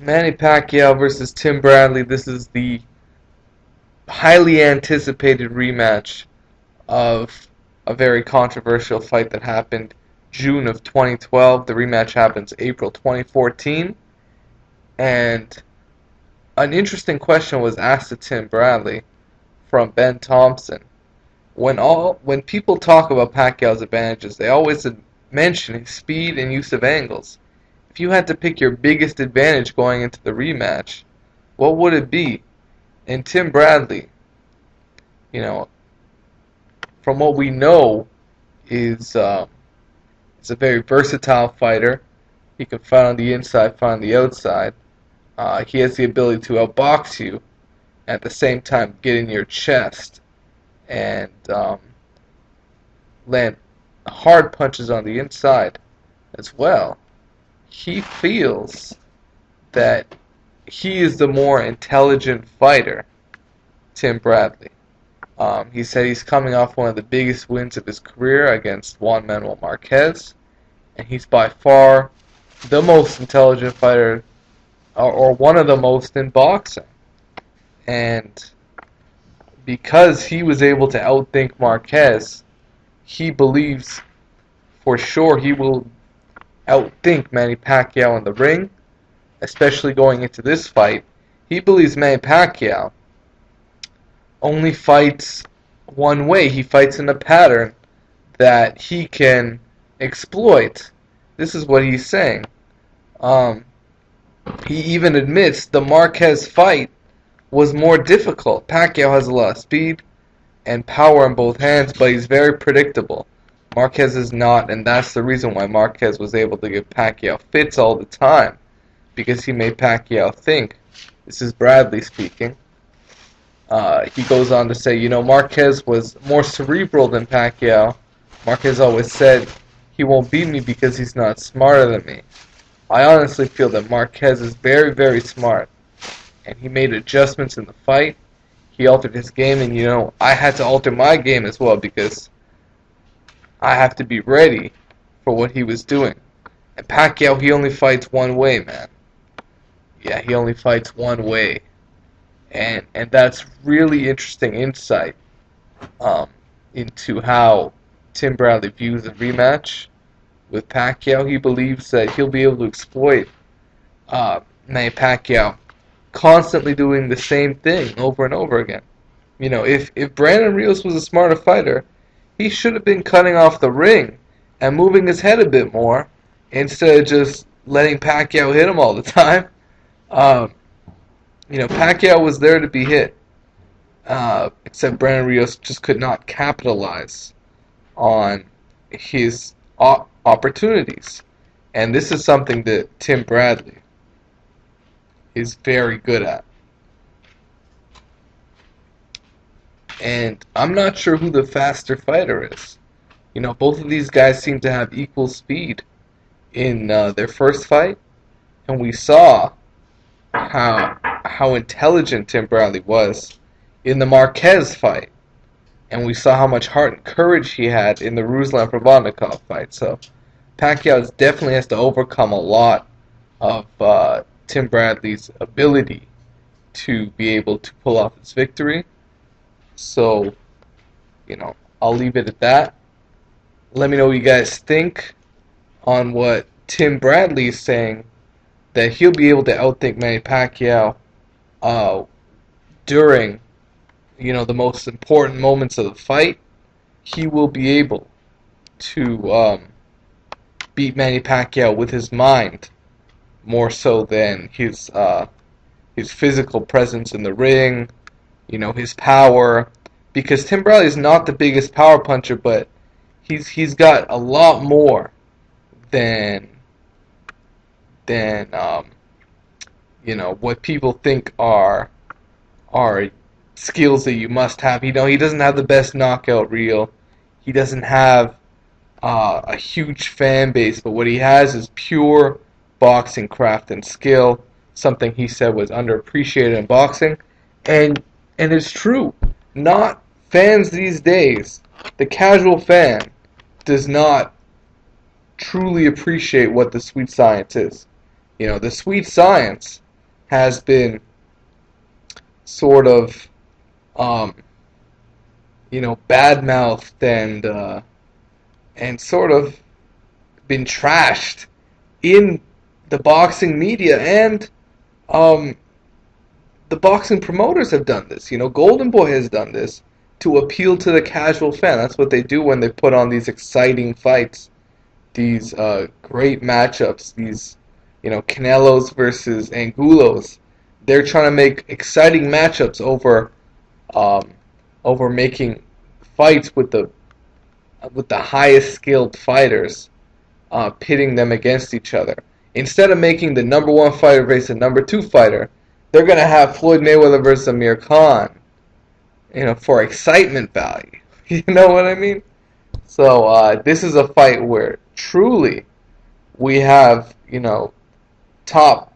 Manny Pacquiao versus Tim Bradley. This is the highly anticipated rematch of a very controversial fight that happened June of 2012. The rematch happens April 2014. And an interesting question was asked to Tim Bradley from Ben Thompson. When people talk about Pacquiao's advantages, they always mention his speed and use of angles. If you had to pick your biggest advantage going into the rematch, what would it be? And Tim Bradley, you know, from what we know, is a very versatile fighter. He can fight on the inside, fight on the outside. He has the ability to outbox you, at the same time get in your chest and land hard punches on the inside as well. He feels that he is the more intelligent fighter, Tim Bradley. He said he's coming off one of the biggest wins of his career against Juan Manuel Marquez, and he's by far the most intelligent fighter, or one of the most in boxing. And because he was able to outthink Marquez, he believes for sure he will outthink Manny Pacquiao in the ring, especially going into this fight. He believes Manny Pacquiao only fights one way. He fights in a pattern that he can exploit. This is what he's saying. He even admits the Marquez fight was more difficult. Pacquiao has a lot of speed and power in both hands, but he's very predictable. Marquez is not, and that's the reason why Marquez was able to give Pacquiao fits all the time, because he made Pacquiao think. This is Bradley speaking. He goes on to say, Marquez was more cerebral than Pacquiao. Marquez always said he won't beat me because he's not smarter than me. I honestly feel that Marquez is very, very smart, and he made adjustments in the fight. He altered his game, and I had to alter my game as well because I have to be ready for what he was doing. And Pacquiao, he only fights one way, man. Yeah, he only fights one way. And that's really interesting insight into how Tim Bradley views the rematch with Pacquiao. He believes that he'll be able to exploit Manny Pacquiao constantly doing the same thing over and over again. If Brandon Rios was a smarter fighter, he should have been cutting off the ring and moving his head a bit more instead of just letting Pacquiao hit him all the time. Pacquiao was there to be hit, except Brandon Rios just could not capitalize on his opportunities. And this is something that Tim Bradley is very good at. And I'm not sure who the faster fighter is. Both of these guys seem to have equal speed in their first fight, and we saw how intelligent Tim Bradley was in the Marquez fight, and we saw how much heart and courage he had in the Ruslan-Provodnikov fight. So Pacquiao definitely has to overcome a lot of Tim Bradley's ability to be able to pull off his victory. So, I'll leave it at that. Let me know what you guys think on what Tim Bradley is saying, that he'll be able to outthink Manny Pacquiao during, the most important moments of the fight. He will be able to beat Manny Pacquiao with his mind more so than his physical presence in the ring, his power. Because Tim Bradley is not the biggest power puncher, but he's got a lot more than what people think are skills that you must have. He doesn't have the best knockout reel. He doesn't have a huge fan base, but what he has is pure boxing craft and skill. Something he said was underappreciated in boxing, and it's true. Not fans these days. The casual fan does not truly appreciate what the sweet science is. The sweet science has been sort of, um, badmouthed and sort of been trashed in the boxing media, and um, the boxing promoters have done this. Golden Boy has done this to appeal to the casual fan. That's what they do when they put on these exciting fights, these great matchups, these Canelos versus Angulos. They're trying to make exciting matchups um, over making fights with the highest skilled fighters, pitting them against each other. Instead of making the number one fighter versus the number two fighter, they're gonna have Floyd Mayweather versus Amir Khan, for excitement value. You know what I mean? So this is a fight where truly we have top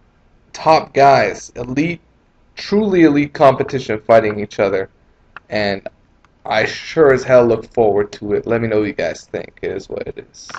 top guys, elite, truly elite competition fighting each other, and I sure as hell look forward to it. Let me know what you guys think. It is what it is.